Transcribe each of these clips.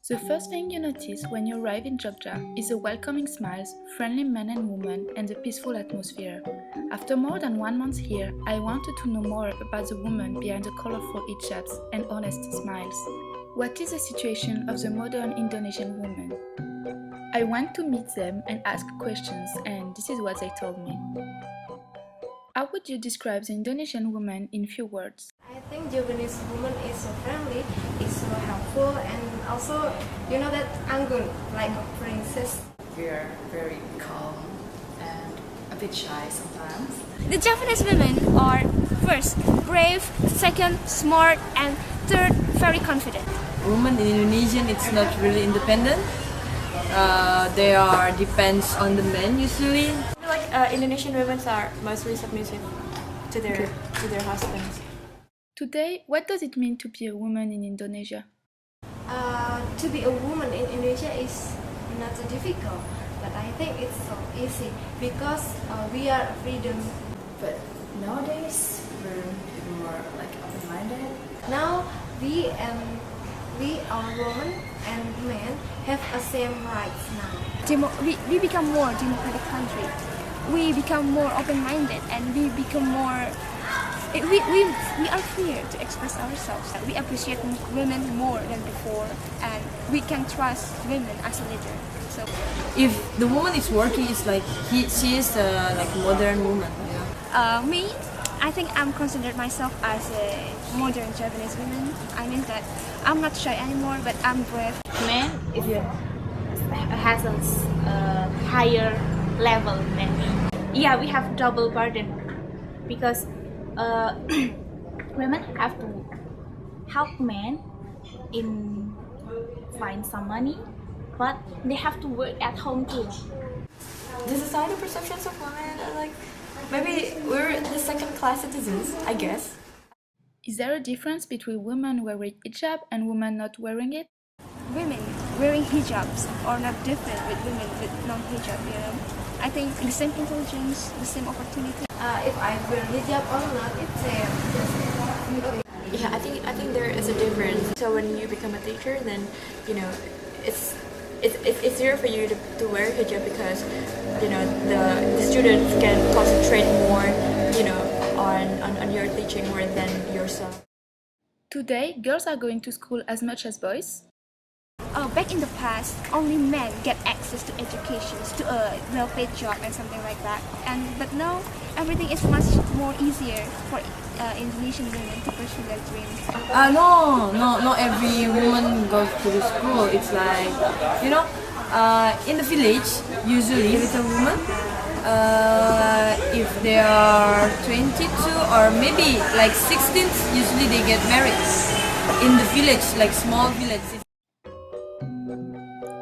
The first thing you notice when you arrive in Jogja is the welcoming smiles, friendly men and women, and the peaceful atmosphere. After more than 1 month here, I wanted to know more about the women behind the colorful hijabs and honest smiles. What is the situation of the modern Indonesian women? I went to meet them and ask questions, and this is what they told me. How would you describe the Indonesian woman in few words? I think Japanese woman is so friendly, is so helpful, and also you know that anggun, like a princess. We are very calm and a bit shy sometimes. The Japanese women are first brave, second smart, and third very confident. Women in Indonesian, it's not really independent. They are depends on the men usually. Indonesian women are mostly submissive to their husbands. Today, what does it mean to be a woman in Indonesia? To be a woman in Indonesia is not so difficult, but I think it's so easy because we are freedom. But nowadays we're more like open-minded. Now we are women and men have the same rights now. We become more democratic country. We become more open-minded, and we become more. We are free to express ourselves. We appreciate women more than before, and we can trust women as a leader. So, If the woman is working, it's like she is like modern woman. Yeah. me, I think I'm considered myself as a modern Japanese woman. I mean that I'm not shy anymore, but I'm brave. Man is has a higher level than me. Yeah, we have double burden because women have to help men in find some money, but they have to work at home too. The societal perceptions of women are like, maybe we're the second-class citizens, I guess. Is there a difference between women wearing hijab and women not wearing it? Women wearing hijabs are not different with women with non-hijab. I think the same intelligence, the same opportunity. If I wear hijab or not, it's same. Yeah, I think there is a difference. So when you become a teacher, then it's easier for you to wear hijab because the students can concentrate more on your teaching more than yourself. Today, girls are going to school as much as boys. Back in the past, only men get access to education, to a well-paid job and something like that. But now, everything is much more easier for Indonesian women to pursue their dreams. Not every woman goes to the school. It's like, in the village, usually with a woman, if they are 22 or maybe like 16, usually they get married in the village, like small villages.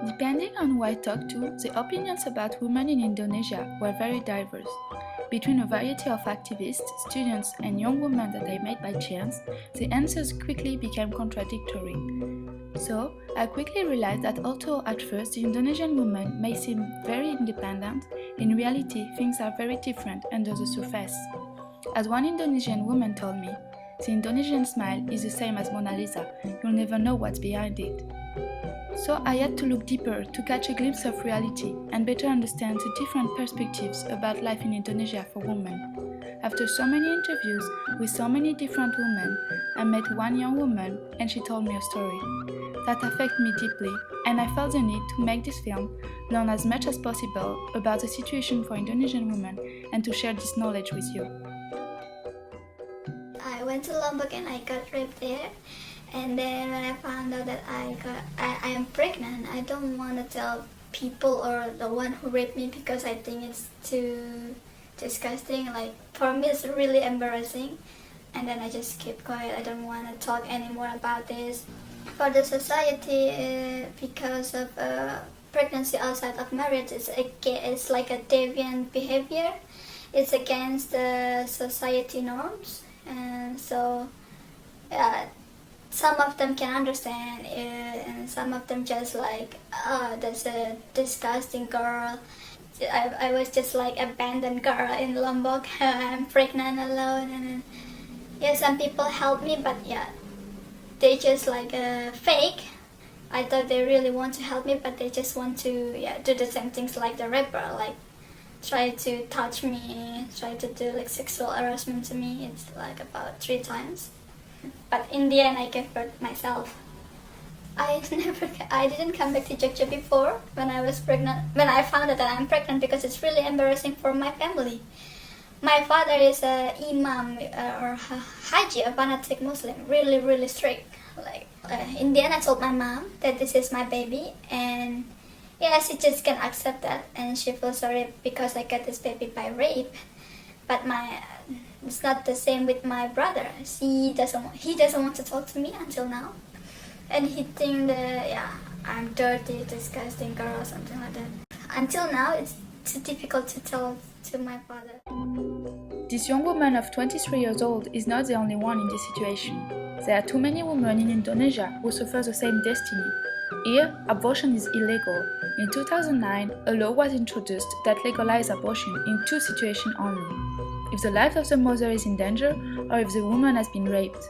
Depending on who I talked to, the opinions about women in Indonesia were very diverse. Between a variety of activists, students, and young women that I met by chance, the answers quickly became contradictory. So, I quickly realized that although at first the Indonesian women may seem very independent, in reality things are very different under the surface. As one Indonesian woman told me, the Indonesian smile is the same as Mona Lisa, you'll never know what's behind it. So I had to look deeper to catch a glimpse of reality and better understand the different perspectives about life in Indonesia for women. After so many interviews with so many different women, I met one young woman and she told me a story that affected me deeply, and I felt the need to make this film, learn as much as possible about the situation for Indonesian women and to share this knowledge with you. I went to Lombok and I got raped there. And then when I found out that I am pregnant, I don't want to tell people or the one who raped me because I think it's too disgusting. Like, for me it's really embarrassing. And then I just keep quiet. I don't want to talk anymore about this. For the society, because of pregnancy outside of marriage, it's like a deviant behavior. It's against the society norms. And so some of them can understand it, and some of them just like, oh, that's a disgusting girl. I was just like abandoned girl in Lombok. I'm pregnant alone, and then, yeah, some people helped me, but yeah, they just like fake. I thought they really want to help me, but they just want to do the same things like the rapper, like try to touch me, try to do like sexual harassment to me. It's like about 3 times, but in the end I gave birth myself. I didn't come back to Jogja before when I was pregnant. When I found out that I'm pregnant, because it's really embarrassing for my family. My father is a imam or haji, a fanatic Muslim, really strict. Like in the end, I told my mom that this is my baby, and yeah, she just can't accept that, and she feels sorry because I got this baby by rape. But it's not the same with my brother. He doesn't want to talk to me until now. And he thinks that, I'm dirty, disgusting girl or something like that. Until now, it's too difficult to tell to my father. This young woman of 23 years old is not the only one in this situation. There are too many women in Indonesia who suffer the same destiny. Here, abortion is illegal. In 2009, a law was introduced that legalized abortion in 2 situations only: if the life of the mother is in danger or if the woman has been raped.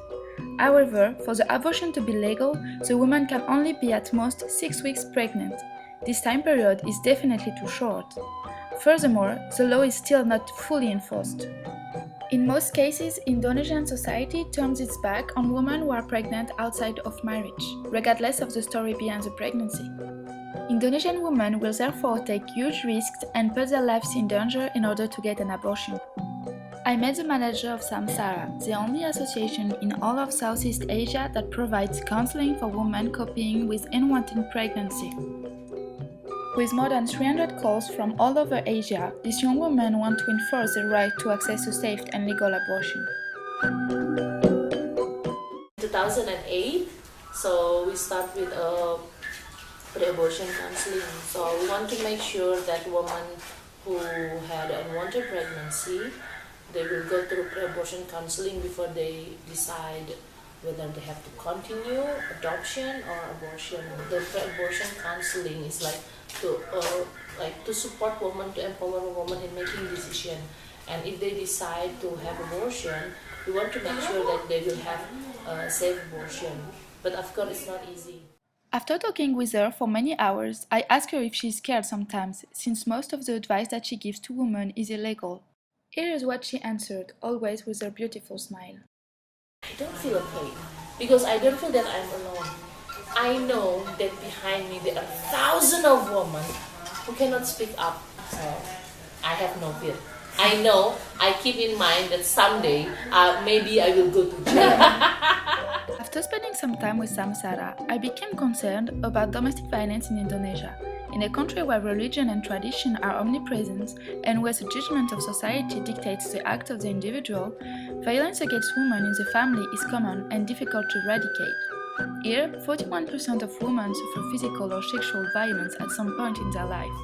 However, for the abortion to be legal, the woman can only be at most 6 weeks pregnant. This time period is definitely too short. Furthermore, the law is still not fully enforced. In most cases, Indonesian society turns its back on women who are pregnant outside of marriage, regardless of the story behind the pregnancy. Indonesian women will therefore take huge risks and put their lives in danger in order to get an abortion. I met the manager of Samsara, the only association in all of Southeast Asia that provides counseling for women coping with unwanted pregnancy. With more than 300 calls from all over Asia, these young women want to enforce the right to access to safe and legal abortion. 2008, so we start with a pre-abortion counseling. So we want to make sure that women who had unwanted pregnancy, they will go through pre-abortion counseling before they decide whether they have to continue adoption or abortion. The pre-abortion counseling is like to support women, to empower a woman in making decision. And if they decide to have abortion, we want to make sure that they will have a safe abortion. But of course, it's not easy. After talking with her for many hours, I asked her if she's scared sometimes, since most of the advice that she gives to women is illegal. Here is what she answered, always with her beautiful smile. I don't feel afraid, because I don't feel that I'm alone. I know that behind me there are thousands of women who cannot speak up, so I have no fear. I know, I keep in mind that someday, maybe I will go to jail. After spending some time with Samsara, I became concerned about domestic violence in Indonesia. In a country where religion and tradition are omnipresent and where the judgment of society dictates the act of the individual, violence against women in the family is common and difficult to eradicate. Here, 41% of women suffer physical or sexual violence at some point in their life.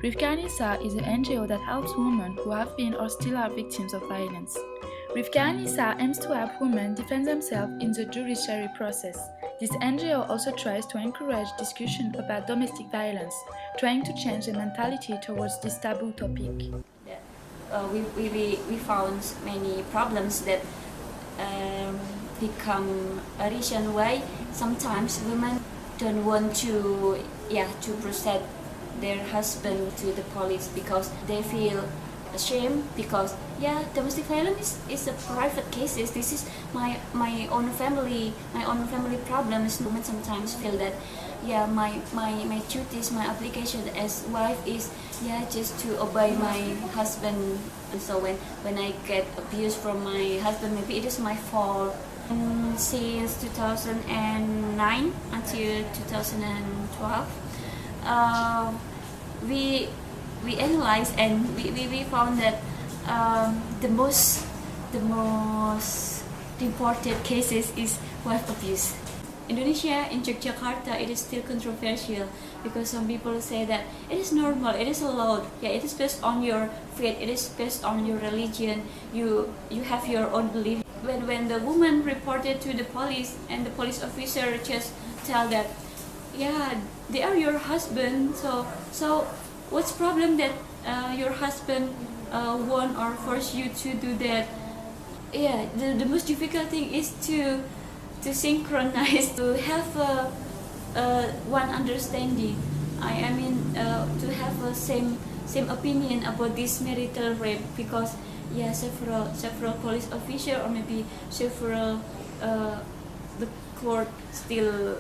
Rifka is an NGO that helps women who have been or still are victims of violence. Rifka aims to help women defend themselves in the judiciary process. This NGO also tries to encourage discussion about domestic violence, trying to change the mentality towards this taboo topic. We found many problems that become a reason why sometimes women don't want to present their husband to the police because they feel ashamed, because domestic violence is a private case. This is my own family problems. Women sometimes feel that my duties, my obligation as wife is just to obey my husband. And so when I get abuse from my husband, maybe it is my fault. Since 2009 until 2012, we analyzed and we found that the most reported cases is wife abuse. Indonesia, in Jogjakarta, it is still controversial because some people say that it is normal, it is allowed. It is based on your faith, it is based on your religion. You have your own belief. When the woman reported to the police and the police officer just tell that they are your husband, so what's problem that your husband want or force you to do that. Yeah, the most difficult thing is to synchronize, to have one understanding. I mean to have a same opinion about this marital rape, because yeah, several police officials or maybe several the court still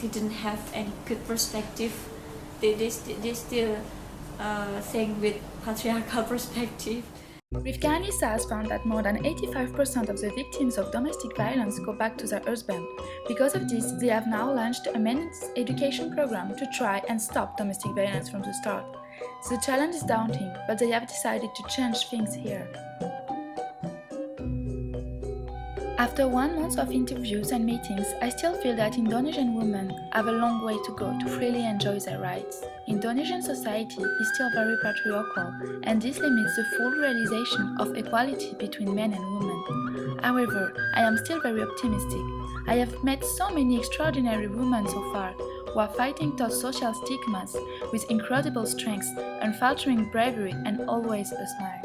didn't have any good perspective. They still think with patriarchal perspective. Rivka and Lisa has found that more than 85% of the victims of domestic violence go back to their husband. Because of this, they have now launched a men's education program to try and stop domestic violence from the start. The challenge is daunting, but they have decided to change things here. After 1 month of interviews and meetings, I still feel that Indonesian women have a long way to go to freely enjoy their rights. Indonesian society is still very patriarchal, and this limits the full realization of equality between men and women. However, I am still very optimistic. I have met so many extraordinary women so far, who are fighting tough social stigmas with incredible strength, unfaltering bravery, and always a smile.